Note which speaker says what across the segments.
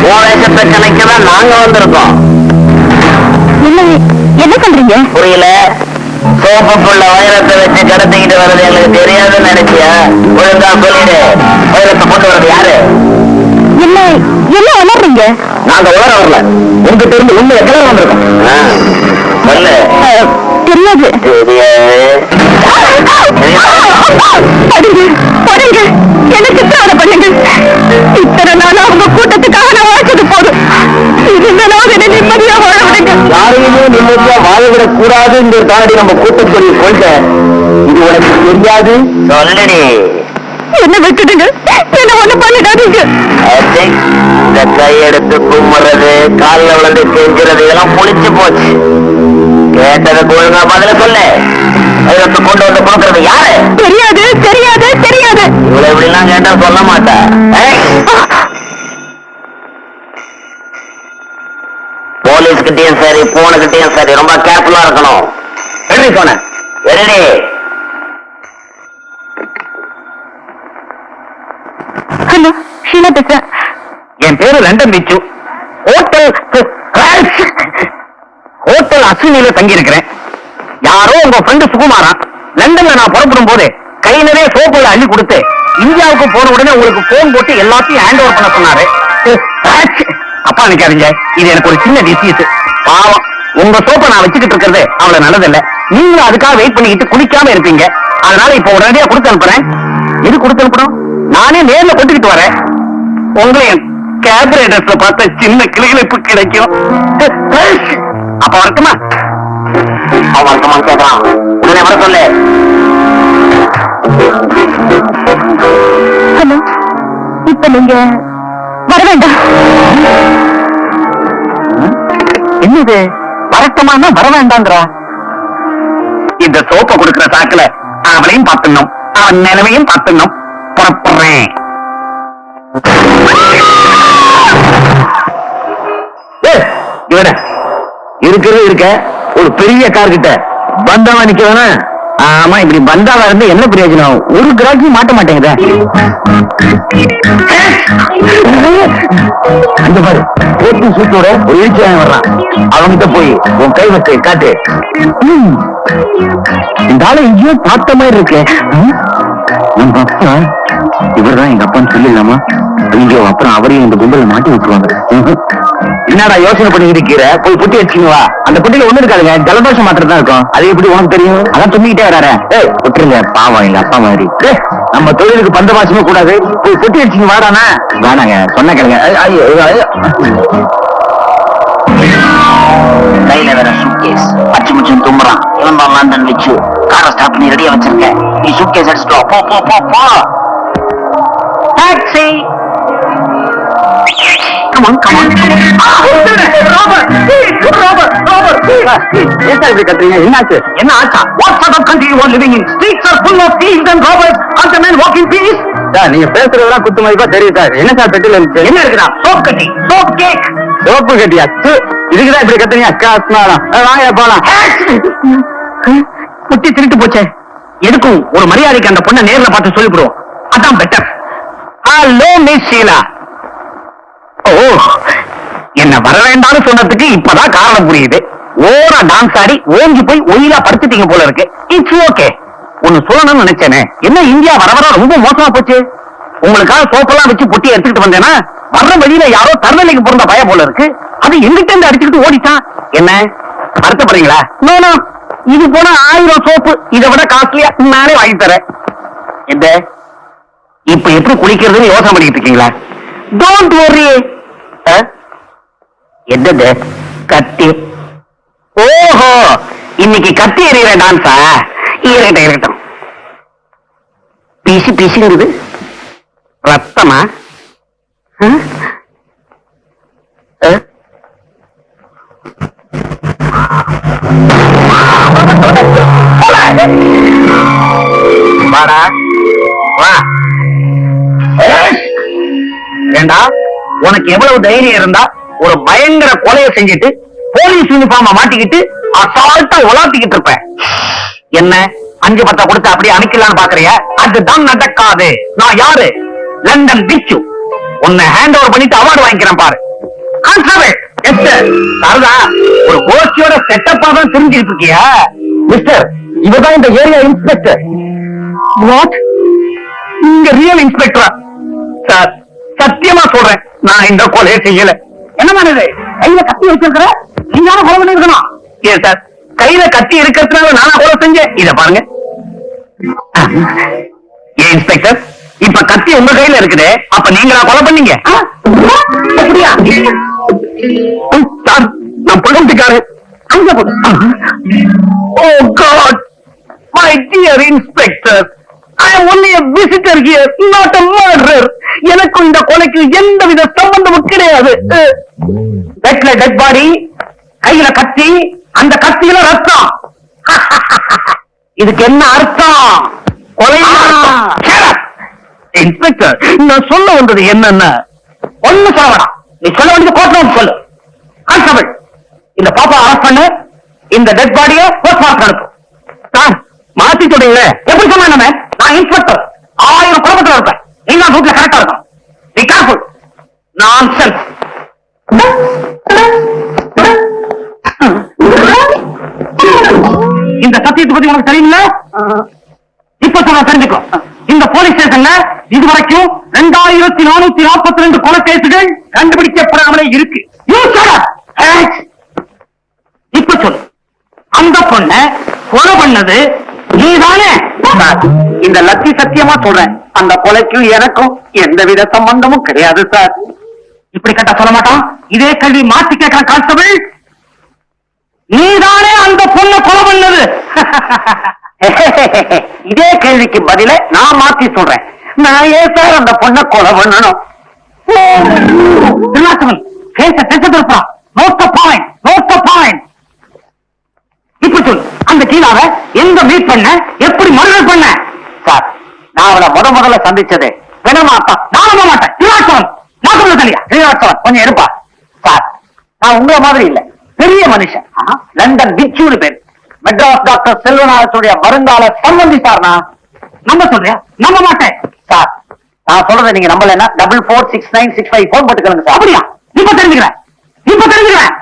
Speaker 1: வேஷத்தை கலைக்கதான் நாங்க வந்திருக்கோம்.
Speaker 2: என்ன பண்றீங்க?
Speaker 1: புரியல. சோப்புக்குள்ள வைரத்தை வச்சு கடத்திக்கிட்டு வர்றது எங்களுக்கு தெரியாதுன்னு நினைச்சியா? ஒழுங்கா சொல்லிடு. வைரத்தை கொண்டு வர்றது யாரு?
Speaker 2: என்ன என்ன உணர்றீங்க?
Speaker 1: நாங்க உணர வரல. உங்ககிட்ட இருந்து உண்மை எத்தனை வந்திருக்கோம்? சொல்லு.
Speaker 2: தெரியாது. என்ன சித்திரவதை பண்ணுங்க. இத்தனை நாள் அவங்க கூட்டத்துக்காக நான் வாழ்ச்சது போதும். இருந்தாலும் என்ன நிம்மதியா வாழ விடுங்க.
Speaker 1: யாரையுமே நிம்மதியா வாழவிடக் கூடாதுன்னு தாண்டி நம்ம கூட்டத்தொழில் கொள்க. இது உனக்கு தெரியாது. சொல்லடி.
Speaker 2: என்ன விட்டுடுங்க. என்ன ஒண்ணு பண்ணிடாதீங்க.
Speaker 1: இந்த கையெடுத்து கும்புறது, காலில் விழுந்து கெஞ்சுறது எல்லாம் புளிச்சு போச்சு. கேட்டதுக்கு ஒழுங்கா பதில சொல்லு. வைரத்தை கொண்டு வந்து கொடுக்கறது யாரு?
Speaker 2: தெரியாது தெரியாது தெரியாது.
Speaker 1: இவ்வளவு இப்படிலாம் கேட்டா சொல்ல மாட்டேன். போலீஸ் கிட்டயும் சரி, போன கிட்டயும் சரி, ரொம்ப கேர்ஃபுல்லா இருக்கணும். எப்படி போன? ரெடி.
Speaker 2: ஹலோ, ஷீலா பேசுறேன்.
Speaker 1: என் பேரு லண்டன் பிச்சு. ஹோட்டல் அஸ்வினில தங்கி இருக்கிறேன். யாரோ உங்க ஃப்ரெண்டு சுகுமாரா லண்டன்ல நான் புறப்படும் போது கை நிறைய சோப்புல அள்ளி கொடுத்து இந்தியாவுக்கு போன உடனே உங்களுக்கு போன் போட்டு எல்லாத்தையும் ஹேண்ட் ஓவர் பண்ண சொன்னாரு. அப்பா நினைக்காதீங்க, இது எனக்கு ஒரு சின்ன டிசீஸ். பாவம், உங்க சோப்பை நான் வச்சுக்கிட்டு இருக்கிறது அவ்வளவு நல்லதில்ல. நீங்களும் அதுக்காக வெயிட் பண்ணிக்கிட்டு குளிக்காம இருப்பீங்க. அதனால இப்ப உடனடியா கொடுத்து அனுப்புறேன். எது கொடுத்து அனுப்பணும்? நானே நேர்ல கொண்டுகிட்டு வரேன். உங்களையும் கேபரேட்டர்ஸ்ல பார்த்த சின்ன கிளிகளிப்பு கிடைக்கும். அப்ப வரட்டுமா? அவன் வரட்டுமா கேட்கறான். உடனே வர சொல்லு.
Speaker 2: ஹலோ, இப்ப நீங்க வர வேண்டாம்.
Speaker 1: என்னது வரட்டுமான்னா வர வேண்டாங்கிறா? இந்த சோப்பை கொடுக்கிற சாக்குல அவளையும் பார்த்துடணும், அவன் நிலைமையும் பார்த்துடணும். புறப்படுறேன். இவன இருக்கிறது இருக்க ஒரு பெரிய கார் கிட்ட பந்தாவா நிக்க வேணா? ஆமா, இப்படி பந்தாவா இருந்து என்ன பிரயோஜனம்? ஒரு கிராக்கி மாட்ட மாட்டேங்குத. அந்த பாரு, போட்டி சூட்டோட ஒரு இழிச்சாயம் வர்றான். அவங்கிட்ட போய் உன் கை வச்சு காட்டு. இந்த ஆளை எங்கேயோ பார்த்த மாதிரி இருக்கு. நம்ம அப்பா இவர்தான் எங்க அப்பான்னு சொல்லிடலாமா? ஐயோ, அப்புறம் அவரையும் இந்த கும்பல மாட்டி விட்டுருவாங்க. என்னடா யோசனை பண்ணி இருக்கிற? போய் புட்டி வச்சுங்க வா. அந்த புட்டியில ஒண்ணு இருக்காதுங்க, ஜலதோஷம் மாத்திரம் தான் இருக்கும். அது எப்படி உனக்கு தெரியும்? அதான் தும்பிக்கிட்டே வராரு. விட்டுருங்க, பாவம் எங்க அப்பா மாதிரி. நம்ம தொழிலுக்கு பந்த பாசமே கூடாது. போய் புட்டி வச்சுங்க வாடானா. வேணாங்க, சொன்ன கேளுங்க. கையில வேற சூட்கேஸ் அச்சு முச்சும் தும்புறான். இவன் தான் லண்டன் வச்சு காரை ஸ்டாப் பண்ணி ரெடியா வச்சிருக்கேன். நீ சூட்கேஸ் அடிச்சுட்டு போ போ போ போ. Taxi. Come on, come on, come on. Robert! Robert! Robert! என்ன ஆச்சா? What sort of country you are living in? Streets are full of thieves and robbers. Can't a man walk in peace? Sir, நீங்க பேசுறதெல்லாம் குத்து மதிப்பா தெரியும் sir. என்ன sir பெட்டில இருக்கு? என்ன இருக்குதா? சோப் கட்டி, சோப் கேக். சோப்பு கட்டியா? இதுக்குதான் இப்படி கத்துறீங்க? அக்காஸ்னாலாம் வாங்க போலாம். குட்டி திருட்டு போச்சே. எதுக்கும் ஒரு மரியாதைக்கு அந்த பொண்ணை நேர்ல பார்த்து சொல்லிவிடுவோம். அதான் better. Hello miss Sheela. Oh, என்ன வர வேண்டாம்னு சொன்னதுக்கு இப்பதான் காரணம் புரியுது. ஓரா டான்ஸ் ஆடி ஓங்கி போய் ஒயிலா படுத்துட்டீங்க போல இருக்கு. It's okay. ஒன்னு சொல்லணும்னு நினைச்சேனே. என்ன இந்தியா வர வர ரொம்ப மோசமா போச்சு. உங்களுக்காக சோப்பெல்லாம் வச்சு பொட்டி எடுத்துக்கிட்டு வந்தேன்னா வர்ற வழியில யாரோ தருநிலைக்கு பிறந்த பய போல இருக்கு. அது எங்கிட்ட இருந்து அடிச்சுக்கிட்டு ஓடிட்டான். என்ன வருத்தப்படுறீங்களா? நோ, இது போன 1000 சோப்பு இதை விட காஸ்ட்லியா நானே வாங்கி தரேன். எந்த இப்ப எப்படி குளிக்கிறதுன்னு யோசனை பண்ணிட்டு இருக்கீங்களா? Don't worry. என்னது கத்தி? ஓஹோ, இன்னைக்கு கத்தி எறிகிற டான்ஸா? இருக்கட்டும். பீசி பீசிங்கிறது ரத்தமா? வாடா வா. ஏண்டா, உனக்கு எவ்வளவு தைரியம் இருந்தா ஒரு பயங்கர கொலையை செஞ்சுட்டு போலீஸ் யூனிஃபார்ம மாட்டிக்கிட்டு அசால்ட்டா உலாத்திக்கிட்டு இருப்ப? என்ன 5-10 கொடுத்து அப்படியே அனுக்கலான்னு பாக்குறியா? அதுதான் நடக்காது. நான் யாரு? லண்டன் பிச்சு. உன்னை ஹேண்ட் ஓவர் பண்ணிட்டு அவார்டு வாங்கிக்கிறேன் பாரு. ஒரு கோஷ்டியோட செட்டப்பா தான் தெரிஞ்சுட்டு இருக்கியா? மிஸ்டர், இவதான் இந்த ஏரியா இன்ஸ்பெக்டர். வாட்? இங்க ரியல் இன்ஸ்பெக்டரா? சார், சத்தியமா சொல்றேன், நான் இந்த கொலையை செய்யல. என்ன மாதிரி கையில கத்தி வச்சிருக்கிற? நீங்க கொலை பண்ணிருக்கணும். ஏன் சார், கையில கத்தி இருக்கிறதுனால நானா கொலை செஞ்சேன்? இத பாருங்க. ஏன் இன்ஸ்பெக்டர், இப்ப கத்தி உங்க கையில இருக்குது, அப்ப நீங்களா கொலை பண்ணீங்க? அப்படியா? சார், நான் புலம்பிக்காரு. அங்க போடு. Oh god, my dear inspector, I am only a visitor here, not a murderer. எனக்கு இந்த கொலைக்கு எந்தவித சம்பந்தமும் கிடையாது. பெட்ல டெட் பாடி, கையில கத்தி, அந்த கத்தியில ரத்தம். இதுக்கு என்ன அர்த்தம்? கொலை. இன்ஸ்பெக்டர், நான் சொல்ல வந்தது என்னன்னா, ஒண்ணு சொல்ல வேணாம், நீ சொல்ல வேண்டியது கோர்ட்ல சொல்லு. கான்ஸ்டபிள், இந்த பாப்பா அரெஸ்ட் பண்ணு, இந்த டெட் பாடியை போஸ்ட்மார்ட்டம் அனுப்பு. சார், மாத்தி சொல்றீங்களே, எப்படி சொன்ன? நான் இன்ஸ்பெக்டர், 1000 குழப்பத்தில் இருப்பேன், நீங்க ரூட்ல கரெக்டா இருக்கும். Be careful. நான்சென்ஸ். இந்த சத்தியத்தை பத்தி உனக்கு தெரியுமில்ல? இப்ப சொல்ல தெரிஞ்சுக்கோ. இந்த போலீஸ் ஸ்டேஷன்ல இதுவரைக்கும் 2442 கொலை கேசுகள் கண்டுபிடிக்கப்படாமலே இருக்கு. இப்ப சொல்லு, அந்த பொண்ண கொலை பண்ணது நீதானே? இந்த லட்சி சத்தியமா சொல்றேன், அந்த கொலைக்கும் எனக்கும் எந்தவித சம்பந்தமும் கிடையாது சார். இப்படி கேட்டா சொல்ல மாட்டான். இதே கேள்வி மாத்தி கேட்கிற கான்ஸ்டபிள், நீதானே அந்த பொண்ணை கொலை பண்ணது? இதே கேள்விக்கு பதில நான் மாத்தி சொல்றேன், நான் ஏன் சார் அந்த பொண்ணை கொலை பண்ணணும்? இப்ப சொல்லு, அந்த கீழாவை எங்க மீட் பண்ண, எப்படி மர்டர் பண்ண? சார், நான் அவளை முதல்ல சந்திச்சது விடமாட்டான். நான் நம்ப மாட்டேன். நான் சொல்ல தெரியா? கொஞ்சம் இருப்பா. சார், நான் உங்களை மாதிரி இல்ல, பெரிய மனுஷன். லண்டன் பிச்சுன்னு பேரு, மெட்ராஸ் டாக்டர் செல்வநாதனுடைய வருங்கால சம்பந்தி சார். நான் நம்ப சொல்றியா? நம்ப மாட்டேன். சார், நான் சொல்றதை நீங்க நம்பலன்னா 446965 போன் போட்டுக்கலுங்க சார். அப்படியா? இப்ப தெரிஞ்சுக்கிறேன், இப்ப தெரிஞ்சுக்கிறேன்.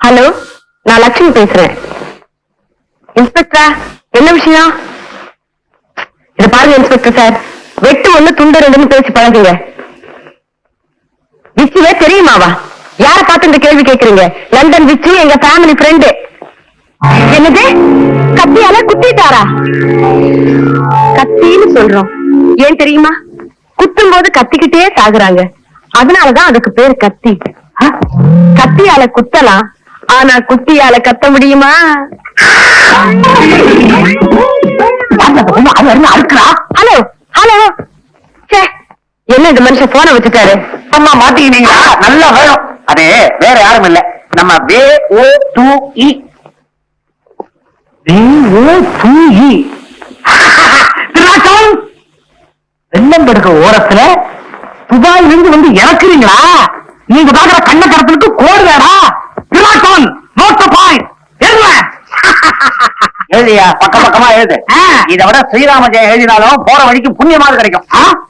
Speaker 2: ஹலோ, நான் லட்சுமி பேசுறேன். இன்ஸ்பெக்டரா, என்ன விஷயம்? இது பாருங்க இன்ஸ்பெக்டர் சார், வெட்டு ஒண்ணு துண்டு ரெண்டுன்னு பேசி பழகுங்க. விச்சுவே தெரியுமாவா? யார பார்த்து இந்த கேள்வி கேக்குறீங்க? லண்டன் விச்சு எங்க ஃபேமிலி ஃப்ரெண்டு. என்னது? கத்தியால குத்திட்டாரா? கத்தின்னு சொல்றோம், ஏன் தெரியுமா? குத்தும் போது கத்திக்கிட்டே சாகுறாங்க, அதனாலதான் அதுக்கு பேரு கத்தி. கத்தியால குத்தலாம், ஆனா குத்தியால கத்த முடியுமா? ஹலோ ஹலோ, என்ன இந்த மனுஷன் போன வச்சுட்டாரு?
Speaker 1: அம்மா மாட்டிக்கிட்டீங்களா? நல்லா வேணும். அது வேற யாரும் இல்ல, நம்ம VO2E. வெள்ளம்பெடுக்க ஓரத்துல துபாயிலிருந்து வந்து இறக்குறீங்களா? நீங்க பாக்குற கண்ண கடத்தலுக்கு கோடு வேடா. எழுதியா? பக்கம் பக்கமா எழுது. இதை விட ஸ்ரீராம ஜெயம் எழுதினாலும் போற வழிக்கு புண்ணியமாக கிடைக்கும்.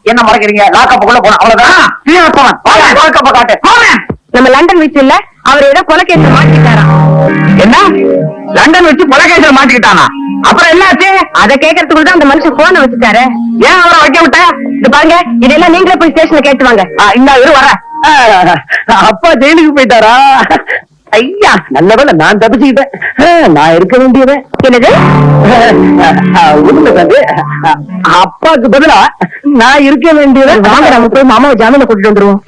Speaker 1: என்ன மறைக்கிறீங்க? லாக்கப்புக்குள்ள போன அவ்வளவுதான். காட்டு.
Speaker 2: நம்ம லண்டன் வச்சு இல்ல, அவர் ஏதோ கொலைகேச மாட்டிக்கிட்டாராம்.
Speaker 1: என்ன? லண்டன் வச்சு கொலைகேச மாட்டிக்கிட்டானா? அப்புறம் என்னாச்சு?
Speaker 2: அதை கேட்கறதுக்குள்ள தான் அந்த மனுஷன் போன வச்சுட்டாரு.
Speaker 1: ஏன் அவரை வைக்க விட்ட?
Speaker 2: இது பாருங்க, இதெல்லாம் நீங்களே போய் ஸ்டேஷன்ல கேட்டு வாங்க.
Speaker 1: இந்த இரு வர. அப்பா ஜெயிலுக்கு போயிட்டாரா? ஐயா, நல்லவேளை நான் தப்பிச்சுக்கிட்டேன். நான் இருக்க வேண்டியது
Speaker 2: என்னது?
Speaker 1: உண்மைதாது, அப்பாவுக்கு பதிலா நான் இருக்க வேண்டியது.
Speaker 2: வாங்க, நம்ம போய் மாமாவை ஜாமீன்ல கூட்டிட்டு வந்துருவோம்.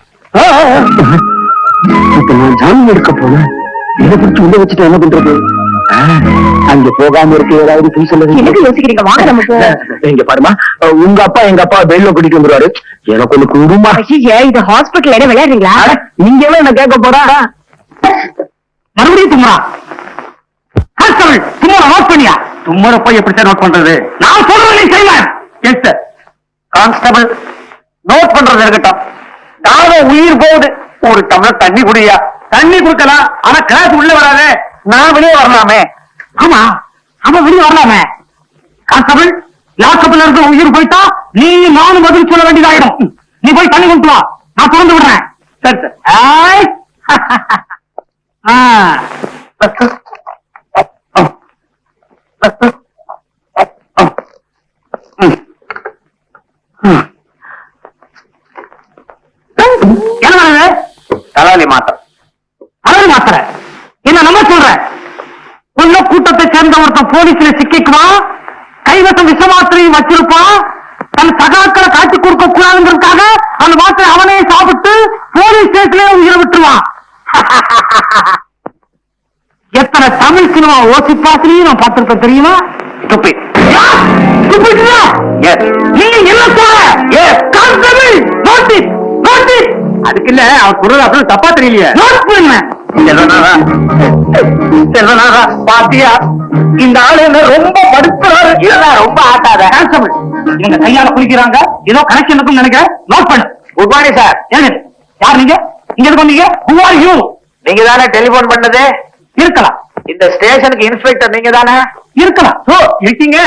Speaker 1: இப்ப நான் ஜாமீன் எடுக்க போனேன், இதை பிடிச்சு உள்ள வச்சுட்டு என்ன பண்றது? அங்க போகாம இருக்க ஏதாவது சொல்லுங்க.
Speaker 2: எனக்கு யோசிக்கிறீங்க, வாங்க நம்ம போவோம்.
Speaker 1: இங்க பாருமா, உங்க அப்பா எங்க அப்பா பெயில கூட்டிட்டு வந்துருவாரு. எனக்கு ஒண்ணு குடுமா.
Speaker 2: இது ஹாஸ்பிட்டல் இடம் விளையாடுறீங்களா?
Speaker 1: நீங்க எல்லாம் என்ன கேட்க போறா? மறுபடியும் தும்முறா. தும்முற நோட் பண்ணியா? தும்முற போய் எப்படித்தான் நோட் பண்றது? நான் சொல்றேன் செய்வேன். Yes sir. கான்ஸ்டபிள், நோட் பண்றது இருக்கட்டும், தாவ உயிர் போகுது, ஒரு டம்ளர் தண்ணி குடியா. தண்ணி குடுக்கலாம், ஆனா கிளாஸ் உள்ள வராதே. நான் வெளியே வரலாமே. ஆமா, அவன் வெளியே வரலாமே. கான்ஸ்டபிள், லாக்கப்ல இருக்க உயிர் போயிட்டா நீ நானும் பதில் சொல்ல வேண்டியதாயிடும். நீ போய் தண்ணி கொண்டு வா, நான் திறந்து விடுறேன். சரி சார். ஆய். ஆ. என்ன தலைவலி மாத்திரை. தலைவலி மாத்திரை என்ன நம்ம சொல்ற? உள்ள கூட்டத்தை சேர்ந்த ஒருத்தன் போலீஸ்ல சிக்கிக்குவான், கைவசம் விஷ மாத்திரையும் வச்சிருப்பான், தன் சகாக்களை காட்டி கொடுக்க கூடாதுங்கிறதுக்காக அந்த மாத்திரை அவனே சாப்பிட்டு போலீஸ் ஸ்டேஷன்ல உயிரை விட்டுருவான். எத்தனை தமிழ் சினிமா ஓசிப்பாசிலையும் நான் பார்த்திருக்கேன் தெரியுமா? நீங்க என்ன சொல்ற? அதுக்கு இல்ல அவர் குரல் அப்படி தப்பா தெரியலையே. நோட் பண்ணுங்க. பாத்தியா, இந்த ஆளு என்ன ரொம்ப படுத்துறாரு. இதெல்லாம் ரொம்ப ஆட்டாத. இவங்க கையால குளிக்கிறாங்க, ஏதோ கனெக்ஷன் இருக்குன்னு நினைக்கிறேன். நோட் பண்ணு. Good morning sir. ஏங்க யார் நீங்க? இங்க இருந்து வந்தீங்க? Who are you? நீங்க தானே டெலிபோன் பண்ணது? இருக்கலாம். இந்த ஸ்டேஷனுக்கு இன்ஸ்பெக்டர் நீங்க தானே? இருக்கலாம். ஓ இருக்கீங்க.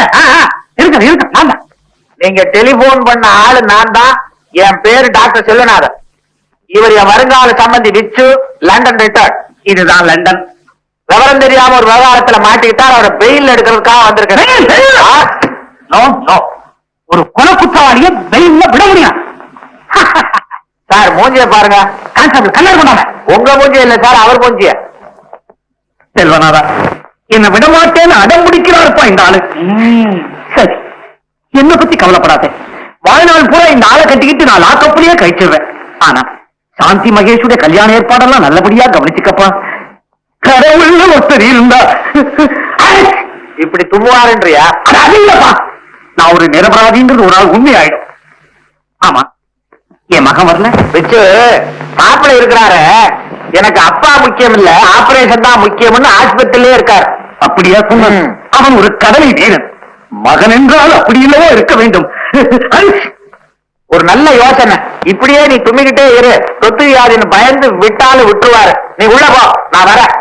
Speaker 1: இருக்க நான் தான். நீங்க டெலிபோன் பண்ண ஆளு நான் தான். என் பேரு டாக்டர் செல்வநாதன். இவர் என் வருங்கால சம்பந்தி விச்சு, லண்டன் ரிட்டர்ன். இதுதான் லண்டன். விவரம் தெரியாம ஒரு விவகாரத்துல மாட்டிக்கிட்டார், அவரை பெயில் எடுக்கிறதுக்காக வந்திருக்கேன். ஒரு கொலை குற்றவாளியை பெயில்ல விட முடியும் சார். மூஞ்சிய பாருங்க. கான்ஸ்டபிள் கண்ணாடி கொண்டாங்க. உங்க மூஞ்சிய இல்ல சார், அவர் மூஞ்சிய. செல்வனாதா, என்ன விட மாட்டேன்னு அடம் பிடிக்கிறாருப்பா இந்த ஆளு. சரி, என்ன பத்தி கவலைப்படாதே. வாழ்நாள் பூரா இந்த ஆளை கட்டிக்கிட்டு நான் லாக்கப்புலயே கழிச்சிருவேன். ஆனா சாந்தி மகேஷுடைய கல்யாண ஏற்பாடெல்லாம் நல்லபடியா கவனிச்சுக்கப்பா. கடவுள்னு ஒருத்தர் இருந்தா இப்படி தும்முவாருன்றியா? அது இல்லப்பா, நான் ஒரு நிரபராதின்றது ஒரு நாள் உண்மை ஆயிடும். ஆமா, என் மகன் வரல வச்சு மாப்பிள்ள இருக்கிறாரு. எனக்கு அப்பா முக்கியம் இல்ல, ஆபரேஷன் தான் முக்கியம்னு ஆஸ்பத்திரியிலே இருக்காரு. அப்படியா சொன்ன? அவன் ஒரு கடலை வீரன். மகன் என்றால் அப்படி இல்லவோ இருக்க வேண்டும். ஒரு நல்ல யோசனை. இப்படியே நீ தும்மிக்கிட்டே இரு, தொத்து வியாதின்னு பயந்து விட்டாலும் விட்டுருவாரு. நீ உள்ள போ, நான் வரேன்.